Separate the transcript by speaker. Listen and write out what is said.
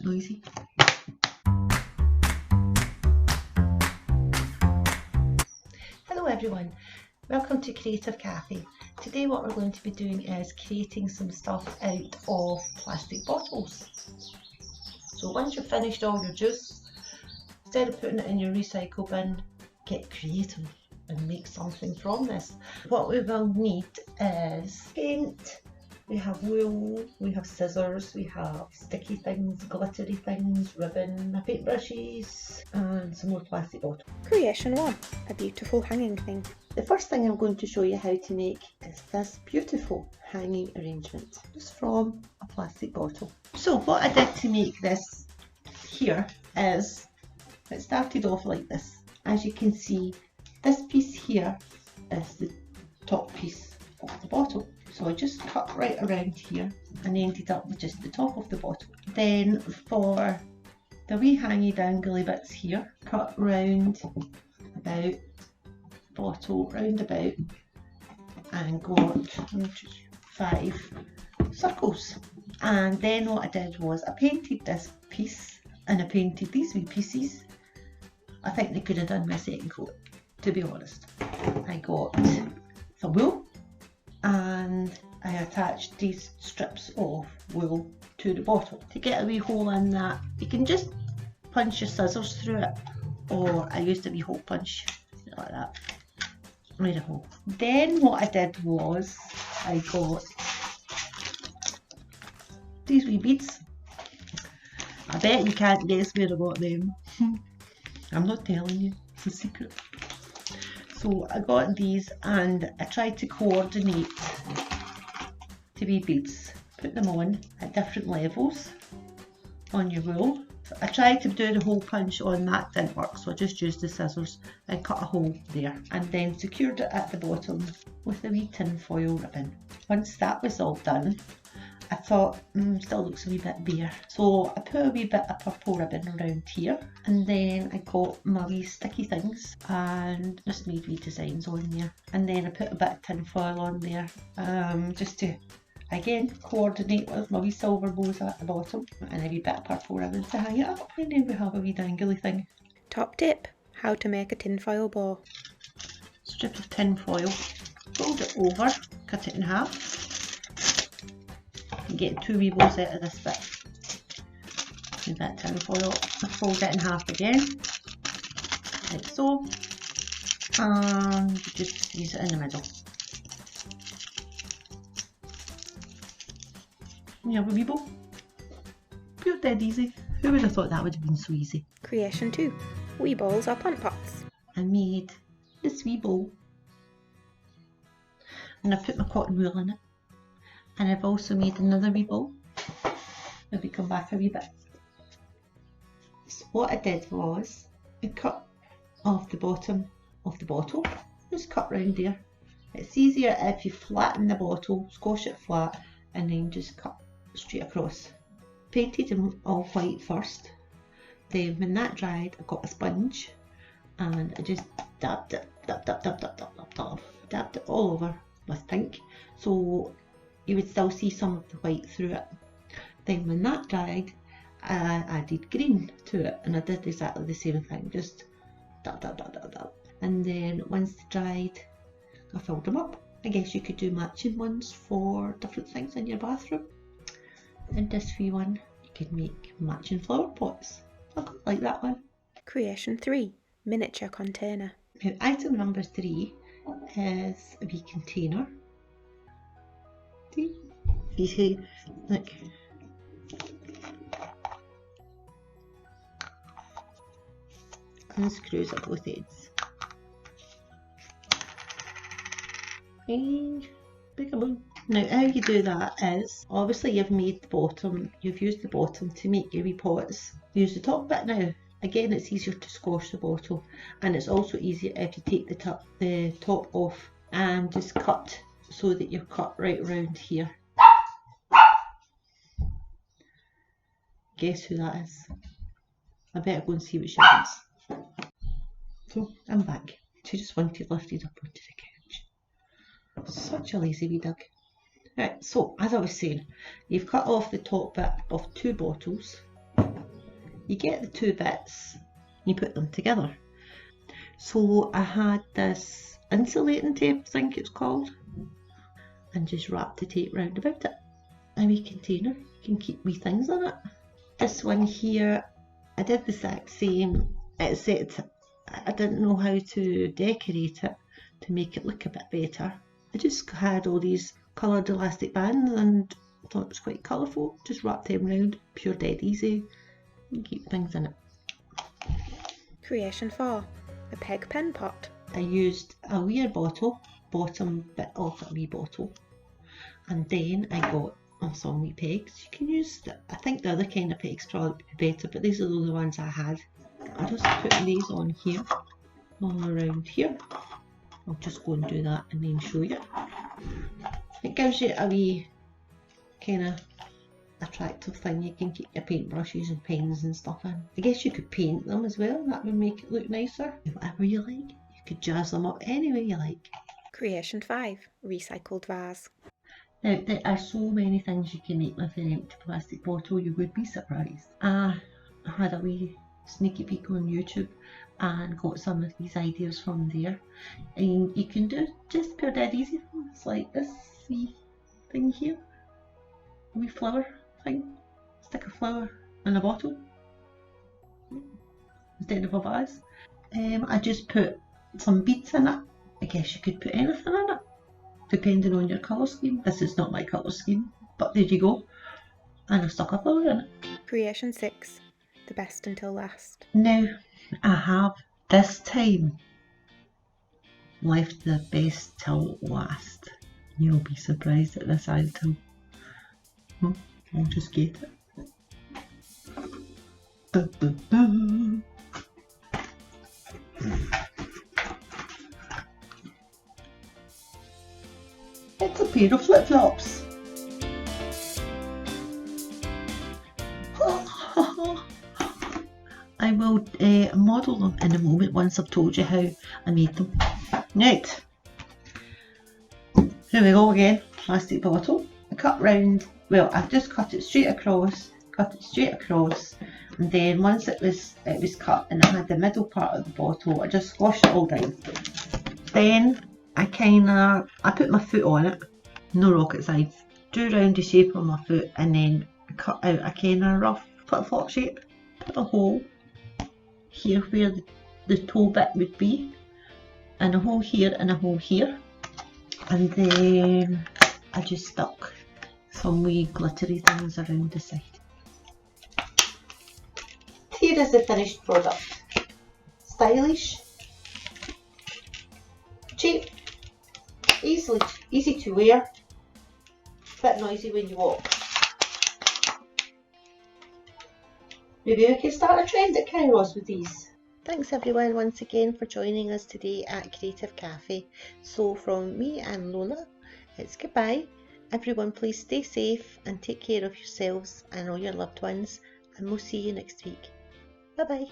Speaker 1: noisy. Hello everyone, welcome to Creative Cafe. Today what we're going to be doing is creating some stuff out of plastic bottles. So once you've finished all your juice, instead of putting it in your recycle bin, get creative and make something from this. What we will need is paint, we have wool, we have scissors, we have sticky things, glittery things, ribbon, paintbrushes and some more plastic bottles.
Speaker 2: Creation 1. A beautiful hanging thing.
Speaker 1: The first thing I'm going to show you how to make is this beautiful hanging arrangement just from a plastic bottle. So what I did to make this here is, it started off like this. As you can see, this piece here is the top piece of the bottle. So I just cut right around here and ended up with just the top of the bottle. Then for the wee hangy dangly bits here, cut round about bottle round about and got 5 circles. And then what I did was I painted this piece and I painted these wee pieces. I think they could have done my second coat, to be honest. I got some wool and I attached these strips of wool to the bottle. To get a wee hole in that, you can just punch your scissors through it, or I used a wee hole punch like that. Made a hole. Then what I did was I got these wee beads. I bet you can't guess where I got them. I'm not telling you, it's a secret. So I got these and I tried to coordinate the wee beads. Put them on at different levels on your wool. I tried to do the hole punch on that, didn't work, so I just used the scissors and cut a hole there and then secured it at the bottom with a wee tinfoil ribbon. Once that was all done, I thought, still looks a wee bit bare. So I put a wee bit of purple ribbon around here and then I got my wee sticky things and just made wee designs on there. And then I put a bit of tinfoil on there just to, again, coordinate with my wee silver bows at the bottom and a wee bit of purple ribbon to hang it up. And then we have a wee dangly thing.
Speaker 2: Top tip, how to make a tinfoil bow.
Speaker 1: Strip of tinfoil, fold it over, cut it in half. And get 2 wee bows out of this bit. With that tinfoil, fold it in half again, like so, and just squeeze it in the middle. You have a wee bow. Pure dead easy. Who would have thought that would have been so easy?
Speaker 2: Creation 2. Wee balls or plant pots.
Speaker 1: I made this wee bowl and I put my cotton wool in it. And I've also made another wee bowl. Maybe come back a wee bit. So what I did was I cut off the bottom of the bottle. Just cut round there. It's easier if you flatten the bottle, squash it flat, and then just cut straight across. Painted them all white first. Then when that dried, I got a sponge and I just dabbed it, dabbed it all over with pink. So you would still see some of the white through it. Then when that dried, I added green to it and I did exactly the same thing, just dab. And then once they dried, I filled them up. I guess you could do matching ones for different things in your bathroom. And this wee one, you could make matching flower pots. I quite like that one.
Speaker 2: Creation 3. Miniature container.
Speaker 1: Now, item number 3 is a wee container. You see, look. And screws at both ends. And big-a-boom. Now how you do that is, obviously you've made the bottom, you've used the bottom to make your wee pots. Use the top bit now. Again, it's easier to squash the bottle and it's also easier if you take the top off and just cut so that you're cut right around here. Guess who that is? I better go and see what she is. So I'm back. She just wanted lifted up onto the couch. Such a lazy wee dog. Right, so as I was saying, you've cut off the top bit of 2 bottles you get the two bits, you put them together. So I had this insulating tape, I think it's called, and just wrapped the tape round about it. A wee container, you can keep wee things in it. This one here, I did the exact same, except I didn't know how to decorate it to make it look a bit better. I just had all these coloured elastic bands and thought it was quite colourful. Just wrapped them round, pure dead easy, and keep things in it.
Speaker 2: Creation 4. A peg pen pot.
Speaker 1: I used a weir bottle, bottom bit of a wee bottle, and then I got some wee pegs. You can use, I think the other kind of pegs probably be better, but these are the ones I had. I just put these on here, all around here. I'll just go and do that and then show you. It gives you a wee kind of attractive thing. You can keep your paintbrushes and pens and stuff in. I guess you could paint them as well, that would make it look nicer. Whatever you like, you could jazz them up any way you like.
Speaker 2: Creation 5. Recycled vase.
Speaker 1: Now, there are so many things you can make with an empty plastic bottle, you would be surprised. I had a wee sneaky peek on YouTube and got some of these ideas from there. And you can do just pure dead easy things like this wee thing here. A wee flower thing. Stick a flower in a bottle instead of a vase. I just put some beads in it. I guess you could put anything in it, depending on your colour scheme. This is not my colour scheme, but there you go. And I stuck a flower in it.
Speaker 2: Creation 6. The best until last.
Speaker 1: Now, I have this time left the best till last. You'll be surprised at this item. I'll just get it. Da, da, da. It's a pair of flip-flops. I will model them in a moment once I've told you how I made them. Right, here we go again. Plastic bottle. I cut round, well, I've just cut it straight across, and then once it was cut and I had the middle part of the bottle, I just squashed it all down. Then I put my foot on it, no rocket science, drew round the shape of my foot and then cut out a kind of rough flip-flop shape, put a hole here where the toe bit would be, and a hole here and a hole here, and then I just stuck some wee glittery things around the side. Here is the finished product. Stylish, cheap, easy to wear, bit noisy when you walk. Maybe we can start a trend at Kairos with these. Thanks everyone once again for joining us today at Creative Cafe. So from me and Lola, it's goodbye. Everyone please stay safe and take care of yourselves and all your loved ones, and we'll see you next week. Bye bye.